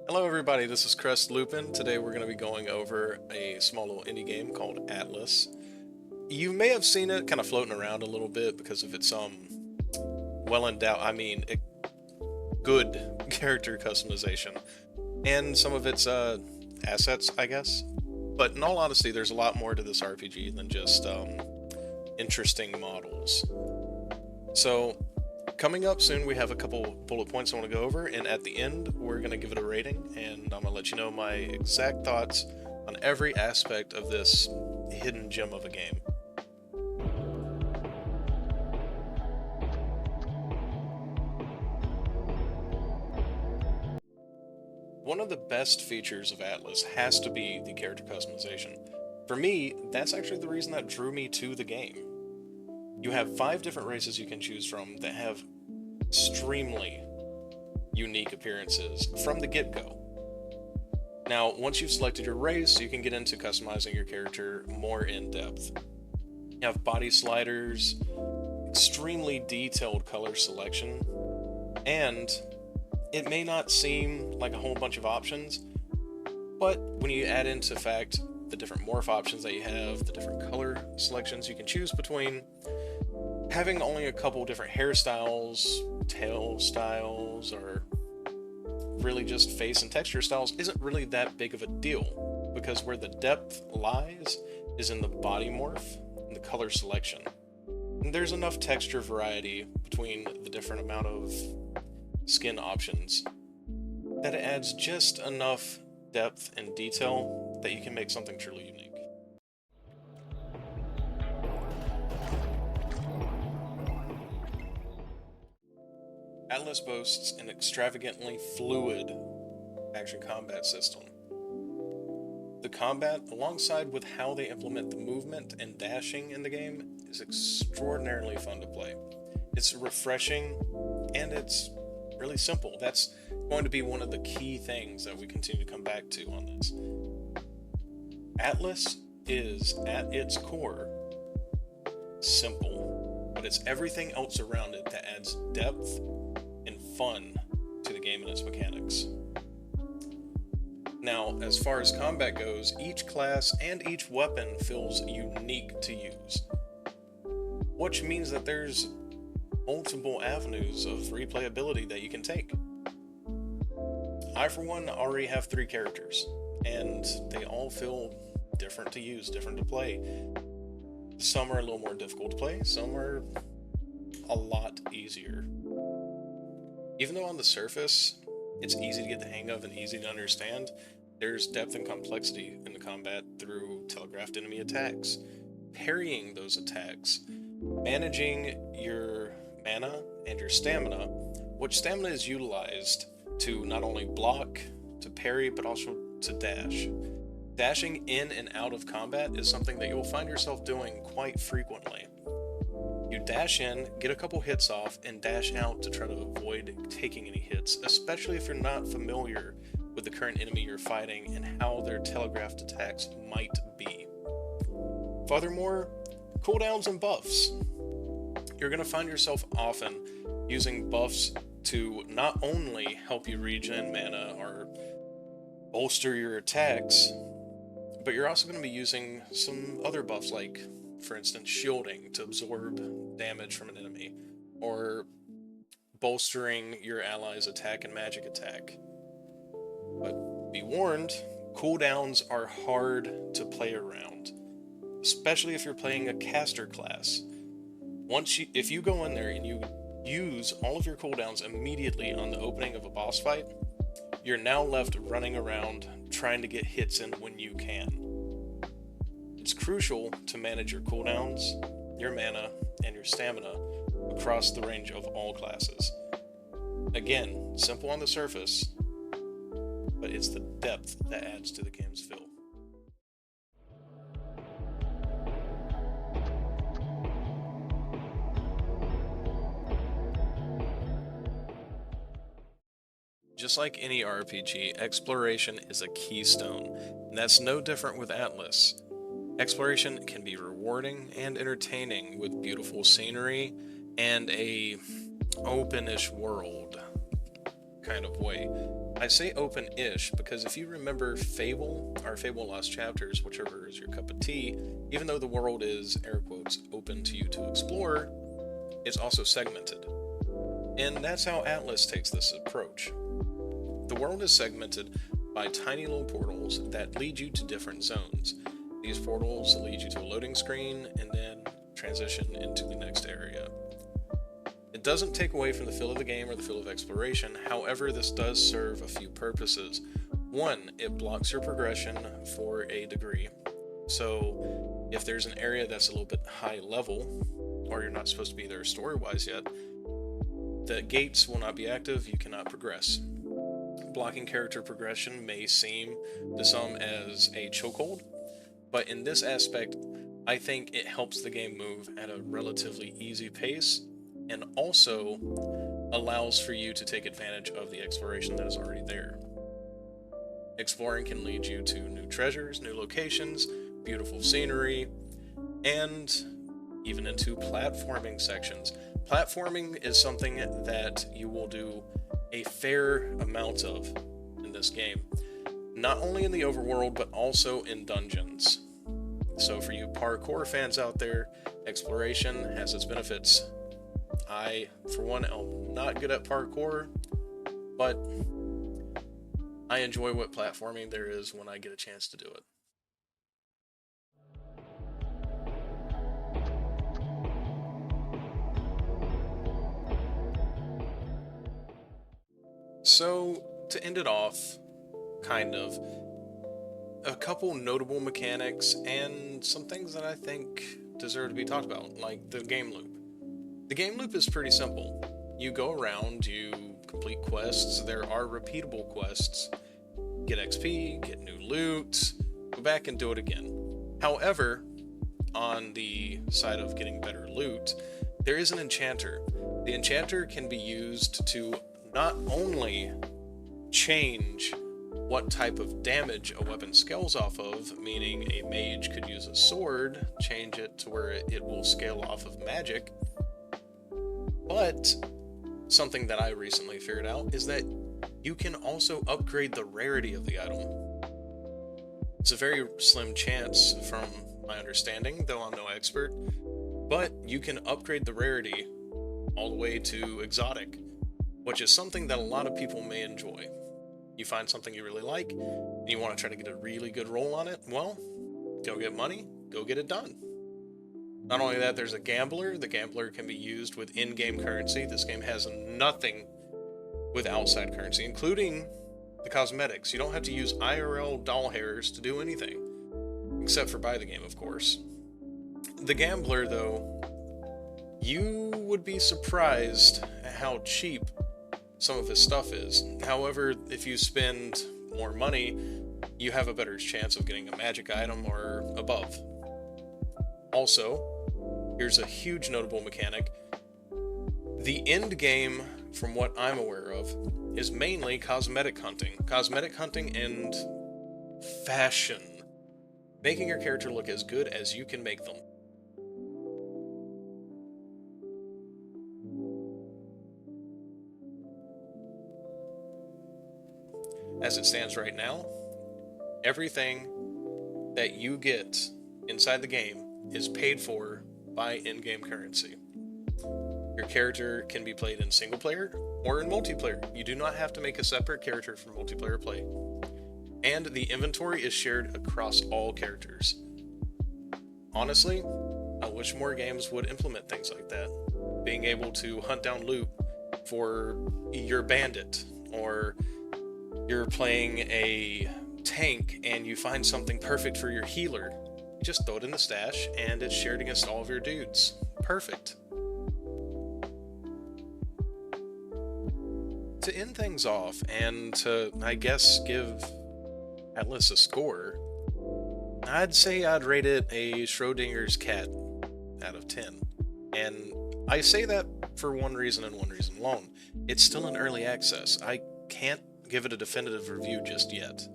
Hello everybody, this is Crestlupin. Today we're going to be going over a small little indie game called Atlyss. You may have seen it kind of floating around a little bit because of its good character customization and some of its assets, I guess. But in all honesty, there's a lot more to this RPG than just interesting models. So coming up soon, we have a couple bullet points I want to go over, and at the end, we're going to give it a rating, and I'm going to let you know my exact thoughts on every aspect of this hidden gem of a game. One of the best features of Atlyss has to be the character customization. For me, that's actually the reason that drew me to the game. You have 5 different races you can choose from that have extremely unique appearances from the get-go. Now, once you've selected your race, you can get into customizing your character more in depth. You have body sliders, extremely detailed color selection, and it may not seem like a whole bunch of options, but when you add into fact the different morph options that you have, the different color selections you can choose between, having only a couple different hairstyles, tail styles, or really just face and texture styles isn't really that big of a deal, because where the depth lies is in the body morph and the color selection. And there's enough texture variety between the different amount of skin options that it adds just enough depth and detail that you can make something truly unique. Atlyss boasts an extravagantly fluid action combat system. The combat, alongside with how they implement the movement and dashing in the game, is extraordinarily fun to play. It's refreshing, and it's really simple. That's going to be one of the key things that we continue to come back to on this. Atlyss is, at its core, simple, but it's everything else around it that adds depth and fun to the game and its mechanics. Now, as far as combat goes, each class and each weapon feels unique to use, which means that there's multiple avenues of replayability that you can take. I, for one, already have 3 characters, and they all feel different to use, different to play. Some are a little more difficult to play, some are a lot easier. Even though on the surface, it's easy to get the hang of and easy to understand, there's depth and complexity in the combat through telegraphed enemy attacks, parrying those attacks, managing your mana and your stamina, which stamina is utilized to not only block, to parry, but also to dash. Dashing in and out of combat is something that you'll find yourself doing quite frequently. You dash in, get a couple hits off, and dash out to try to avoid taking any hits, especially if you're not familiar with the current enemy you're fighting and how their telegraphed attacks might be. Furthermore, cooldowns and buffs. You're going to find yourself often using buffs to not only help you regen mana or bolster your attacks, but you're also going to be using some other buffs, like, for instance, shielding to absorb damage from an enemy, or bolstering your allies' attack and magic attack. But be warned, cooldowns are hard to play around, especially if you're playing a caster class. If you go in there and you use all of your cooldowns immediately on the opening of a boss fight, you're now left running around trying to get hits in when you can. It's crucial to manage your cooldowns, your mana, and your stamina across the range of all classes. Again, simple on the surface, but it's the depth that adds to the game's feel. Just like any RPG, exploration is a keystone, and that's no different with Atlyss. Exploration can be rewarding and entertaining with beautiful scenery and a openish world kind of way. I say open-ish because if you remember Fable, or Fable Lost Chapters, whichever is your cup of tea, even though the world is, air quotes, open to you to explore, it's also segmented. And that's how Atlyss takes this approach. The world is segmented by tiny little portals that lead you to different zones. These portals lead you to a loading screen and then transition into the next area. It doesn't take away from the feel of the game or the feel of exploration, however, this does serve a few purposes. One, it blocks your progression for a degree. So if there's an area that's a little bit high level, or you're not supposed to be there story-wise yet, the gates will not be active, you cannot progress. Blocking character progression may seem to some as a chokehold, but in this aspect, I think it helps the game move at a relatively easy pace, and also allows for you to take advantage of the exploration that is already there. Exploring can lead you to new treasures, new locations, beautiful scenery, and even into platforming sections. Platforming is something that you will do a fair amount of in this game, not only in the overworld, but also in dungeons. So for you parkour fans out there, exploration has its benefits. I, for one, am not good at parkour, but I enjoy what platforming there is when I get a chance to do it. So, to end it off, kind of, a couple notable mechanics and some things that I think deserve to be talked about, like the game loop. The game loop is pretty simple. You go around, you complete quests, there are repeatable quests, get XP, get new loot, go back and do it again. However, on the side of getting better loot, there is an enchanter. The enchanter can be used to not only change what type of damage a weapon scales off of, meaning a mage could use a sword, change it to where it will scale off of magic, but something that I recently figured out is that you can also upgrade the rarity of the item. It's a very slim chance from my understanding, though I'm no expert, but you can upgrade the rarity all the way to exotic, which is something that a lot of people may enjoy. You find something you really like, and you want to try to get a really good roll on it, well, go get money, go get it done. Not only that, there's a gambler. The gambler can be used with in-game currency. This game has nothing with outside currency, including the cosmetics. You don't have to use IRL doll hairs to do anything, except for buy the game, of course. The gambler, though, you would be surprised at how cheap some of his stuff is. However, if you spend more money, you have a better chance of getting a magic item or above. Also, here's a huge notable mechanic. The end game, from what I'm aware of, is mainly cosmetic hunting. Cosmetic hunting and fashion. Making your character look as good as you can make them. As it stands right now, everything that you get inside the game is paid for by in-game currency. Your character can be played in single player or in multiplayer. You do not have to make a separate character for multiplayer play. And the inventory is shared across all characters. Honestly, I wish more games would implement things like that. Being able to hunt down loot for your bandit, or you're playing a tank and you find something perfect for your healer. You just throw it in the stash and it's shared against all of your dudes. Perfect. To end things off, and to, I guess, give Atlyss a score, I'd say I'd rate it a Schrodinger's cat out of 10. And I say that for one reason and one reason alone. It's still in early access. I can't give it a definitive review just yet.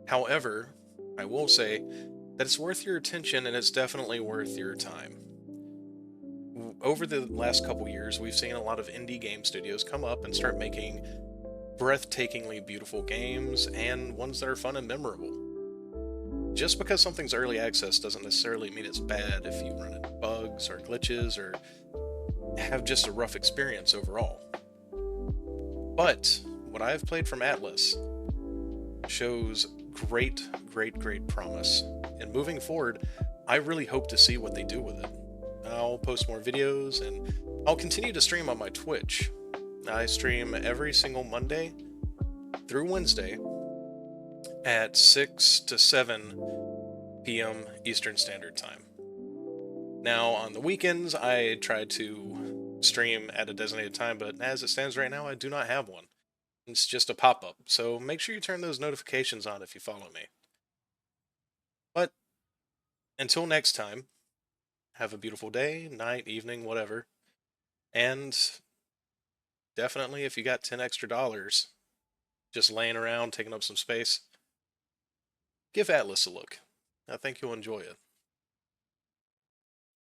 However, I will say that it's worth your attention and it's definitely worth your time. Over the last couple years, we've seen a lot of indie game studios come up and start making breathtakingly beautiful games and ones that are fun and memorable. Just because something's early access doesn't necessarily mean it's bad if you run into bugs or glitches or have just a rough experience overall. But what I've played from Atlyss shows great promise. And moving forward, I really hope to see what they do with it. I'll post more videos and I'll continue to stream on my Twitch. I stream every single Monday through Wednesday at 6 to 7 p.m. Eastern Standard Time. Now, on the weekends, I try to stream at a designated time, but as it stands right now, I do not have one. It's just a pop-up, so make sure you turn those notifications on if you follow me. But until next time, have a beautiful day, night, evening, whatever. And definitely, if you got 10 extra dollars just laying around taking up some space, give Atlyss a look. I think you'll enjoy it.